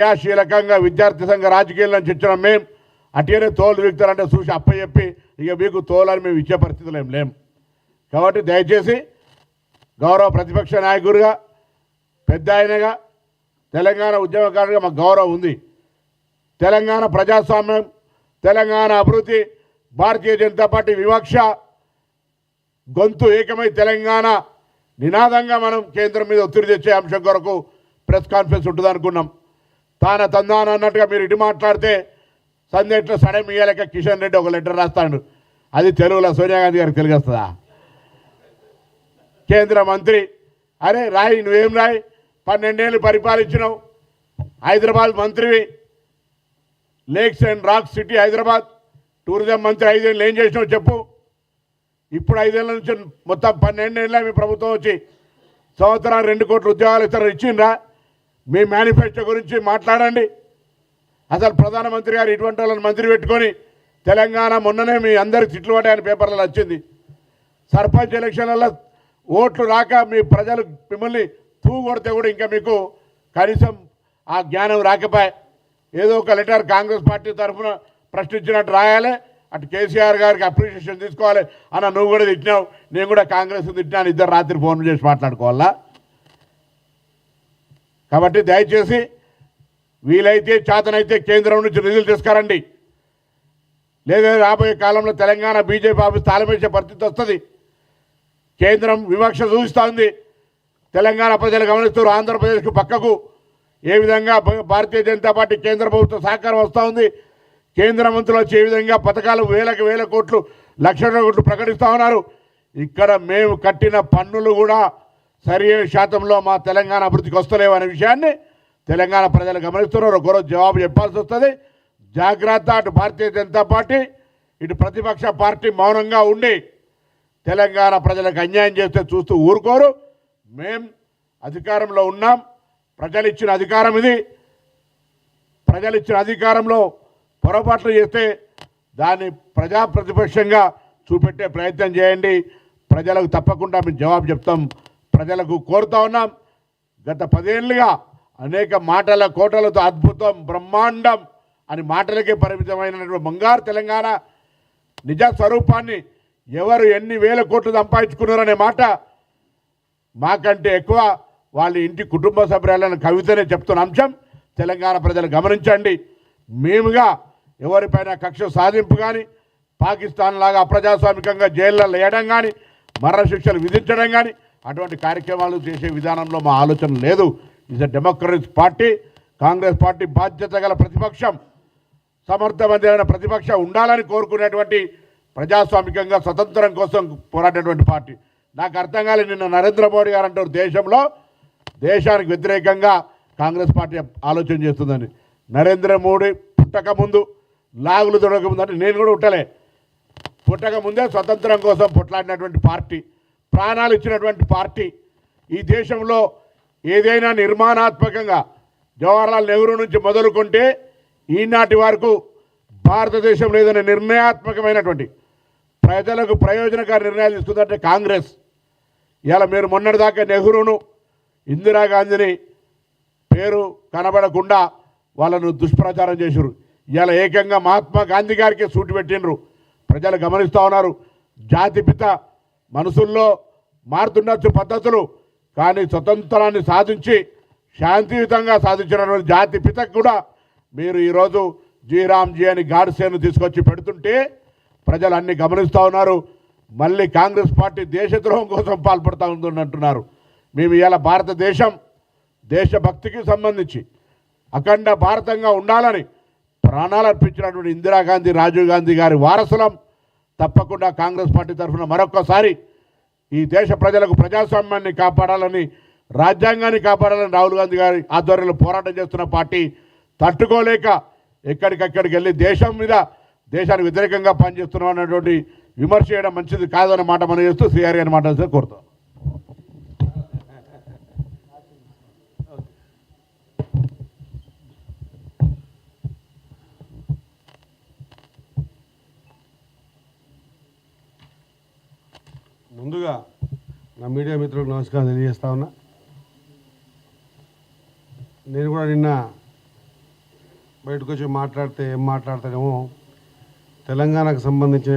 క్రియాశీలకంగా విద్యార్థి సంఘ రాజకీయాలను చర్చన మేము అటునే తోలు వ్యక్తులంటే చూసి అప్పచెప్పి ఇక మీకు తోలని మేము ఇచ్చే పరిస్థితులు ఏం లేం. కాబట్టి దయచేసి గౌరవ ప్రతిపక్ష నాయకుడిగా పెద్ద ఆయనగా తెలంగాణ ఉద్యమకారుడిగా మాకు గౌరవం ఉంది. తెలంగాణ ప్రజాస్వామ్యం, తెలంగాణ అభివృద్ధి, భారతీయ జనతా పార్టీ వివక్ష గొంతు ఏకమై తెలంగాణ నినాదంగా మనం కేంద్రం మీద ఒత్తిడి తెచ్చే అంశం కొరకు ప్రెస్ కాన్ఫరెన్స్ ఉంటుంది అనుకున్నాం. తాన తందాన అన్నట్టుగా మీరు ఇటు మాట్లాడితే సందేట్లో సడన్ ఇయ్యలేక కిషన్ రెడ్డి ఒక లెటర్ రాస్తాడు. అది తెలుగులో సోనియా గాంధీ గారికి తెలుగు వస్తుందా? కేంద్ర మంత్రి అరే రాయి, నువ్వేం రాయి, 12 ఏళ్ళు పరిపాలించినావు, హైదరాబాద్ మంత్రివి, lakes and rock city Hyderabad, tourism మంత్రి 5 ఏళ్ళు ఏం చేసినావు చెప్పు. ఇప్పుడు 5 ఏళ్ళ నుంచి మొత్తం 12 ఏళ్ళ మీ ప్రభుత్వం వచ్చి సంవత్సరానికి 2 కోట్ల ఉద్యోగాలు ఇస్తారు, ఇచ్చిండ్రా? మీ మేనిఫెస్టో గురించి మాట్లాడండి. అసలు ప్రధానమంత్రి గారు ఇటువంటి వాళ్ళని మంత్రి పెట్టుకొని తెలంగాణ మొన్ననే మీ అందరికి తిట్లు పడ్డాయని పేపర్లలో వచ్చింది. సర్పంచ్ ఎలక్షన్లలో ఓట్లు రాక మీ ప్రజలు మిమ్మల్ని కొడితే కూడా ఇంకా మీకు కనీసం ఆ జ్ఞానం రాకపోయే. ఏదో ఒక లెటర్ కాంగ్రెస్ పార్టీ తరఫున ప్రశ్నించినట్టు రాయాలి, అటు కేసీఆర్ గారికి అప్రిషియేషన్ తీసుకోవాలి అన్న. నువ్వు కూడా తిట్టినావు, నేను కూడా కాంగ్రెస్ తిట్టినాను, ఇద్దరు రాత్రి ఫోన్ చేసి మాట్లాడుకోవాలా. కాబట్టి దయచేసి వీలైతే చేతనైతే కేంద్రం నుంచి నిధులు తీసుకురండి, లేదా రాబోయే కాలంలో తెలంగాణ బీజేపీ ఆఫీస్ తాళమేసే పరిస్థితి వస్తుంది. కేంద్రం వివక్ష చూపిస్తూ ఉంది. తెలంగాణ ప్రజలు గమనిస్తారు, ఆంధ్రప్రదేశ్కు పక్కకు ఏ విధంగా భారతీయ జనతా పార్టీ కేంద్ర ప్రభుత్వ సహకారం వస్తూ ఉంది. కేంద్ర మంత్రులు వచ్చి ఏ విధంగా పథకాలు వేల కోట్లు, లక్షల కోట్లు ప్రకటిస్తూ ఉన్నారు. ఇక్కడ మేము కట్టిన పన్నులు కూడా సరైన శాతంలో మా తెలంగాణ అభివృద్ధికి వస్తలేవు అనే విషయాన్ని తెలంగాణ ప్రజలు గమనిస్తున్నారు. ఒకరోజు జవాబు చెప్పాల్సి వస్తుంది. జాగ్రత్త. అటు భారతీయ జనతా పార్టీ, ఇటు ప్రతిపక్ష పార్టీ మౌనంగా ఉండి తెలంగాణ ప్రజలకు అన్యాయం చేస్తే చూస్తూ ఊరుకోరు. మేం అధికారంలో ఉన్నాం, ప్రజలు ఇచ్చిన అధికారం ఇది. ప్రజలు ఇచ్చిన అధికారంలో పొరపాట్లు చేస్తే దాన్ని ప్రతిపక్షంగా చూపెట్టే ప్రయత్నం చేయండి. ప్రజలకు తప్పకుండా మేము జవాబు చెప్తాం. ప్రజలకు కోరుతా ఉన్నాం. గత 10 ఏళ్ళుగా అనేక మాటల కోటలతో అద్భుతం, బ్రహ్మాండం అని మాటలకే పరిమితమైనటువంటి బంగారు తెలంగాణ నిజ స్వరూపాన్ని ఎవరు ఎన్ని వేల కోట్లు సంపాదించుకున్నారనే మాట మాకంటే ఎక్కువ వాళ్ళ ఇంటి కుటుంబ సభ్యులను కవితనే చెప్తున్న అంశం తెలంగాణ ప్రజలు గమనించండి. మేముగా ఎవరిపైన కక్ష సాధింపు కానీ, పాకిస్తాన్ లాగా అప్రజాస్వామికంగా జైళ్ళలో వేయడం కానీ, మరణ శిక్షలు విధించడం కానీ అటువంటి కార్యక్రమాలు చేసే విధానంలో మా ఆలోచన లేదు. Is a democratic party. Congress party బాధ్యత గల ప్రతిపక్షం, సమర్థవంతమైన ప్రతిపక్షం ఉండాలని కోరుకునేటువంటి ప్రజాస్వామికంగా స్వతంత్రం కోసం పోరాడేటువంటి పార్టీ. నాకు అర్థం కాలేదు, నిన్న నరేంద్ర మోడీ గారు అంటారు దేశానికి వ్యతిరేకంగా కాంగ్రెస్ పార్టీ ఆలోచన చేస్తుందని. నరేంద్ర మోడీ పుట్టక ముందు, లాగులు దొరక ముందు అంటే నేను కూడా పుట్టలే, పుట్టక ముందే స్వతంత్రం కోసం పొట్లాడినటువంటి పార్టీ, ప్రాణాలు ఇచ్చినటువంటి పార్టీ. ఈ దేశంలో ఏదైనా నిర్మాణాత్మకంగా జవహర్లాల్ నెహ్రూ నుంచి మొదలుకుంటే ఈనాటి వరకు భారతదేశంలో ఏదైనా నిర్ణయాత్మకమైనటువంటి ప్రజలకు ప్రయోజనకారి నిర్ణయాలు తీసుకుందంటే కాంగ్రెస్. ఇలా మీరు మొన్నటిదాకా నెహ్రూను, ఇందిరాగాంధీని పేరు కనబడకుండా వాళ్ళను దుష్ప్రచారం చేశారు. ఇలా ఏకంగా మహాత్మా గాంధీ గారికి సూటి పెట్టినరు. ప్రజలు గమనిస్తూ ఉన్నారు. జాతిపిత మనసుల్లో మారుతుండొచ్చు పద్ధతులు, కానీ స్వతంత్రాన్ని సాధించి శాంతియుతంగా సాధించినటువంటి జాతిపితకు కూడా మీరు ఈరోజు జీరామ్జీ అని గాడ్సేను తీసుకొచ్చి పెడుతుంటే ప్రజలు అన్ని గమనిస్తూ ఉన్నారు. మళ్ళీ కాంగ్రెస్ పార్టీ దేశద్రోహం కోసం పాల్పడుతూ ఉందని అంటున్నారు. మేము ఇలా భారతదేశం దేశభక్తికి సంబంధించి అఖండ భారతంగా ఉండాలని ప్రాణాలు అర్పించినటువంటి ఇందిరాగాంధీ, రాజీవ్ గాంధీ గారి వారసులం. తప్పకుండా కాంగ్రెస్ పార్టీ తరఫున మరొక్కసారి ఈ దేశ ప్రజలకు ప్రజాస్వామ్యాన్ని కాపాడాలని, రాజ్యాంగాన్ని కాపాడాలని రాహుల్ గాంధీ గారి ఆధ్వర్యంలో పోరాటం చేస్తున్న పార్టీ తట్టుకోలేక ఎక్కడికక్కడికి వెళ్ళి దేశానికి వ్యతిరేకంగా పనిచేస్తున్నాం అన్నటువంటి విమర్శ చేయడం మంచిది కాదన్న మాట మనం చేస్తూ శ్రీహరి అని మాట కోరుతాం. ముందుగా నా మీడియా మిత్రులకు నమస్కారం తెలియజేస్తా ఉన్నా. నేను కూడా నిన్న బయటకు వచ్చి మాట్లాడితే ఏం మాట్లాడతాడేమో తెలంగాణకు సంబంధించిన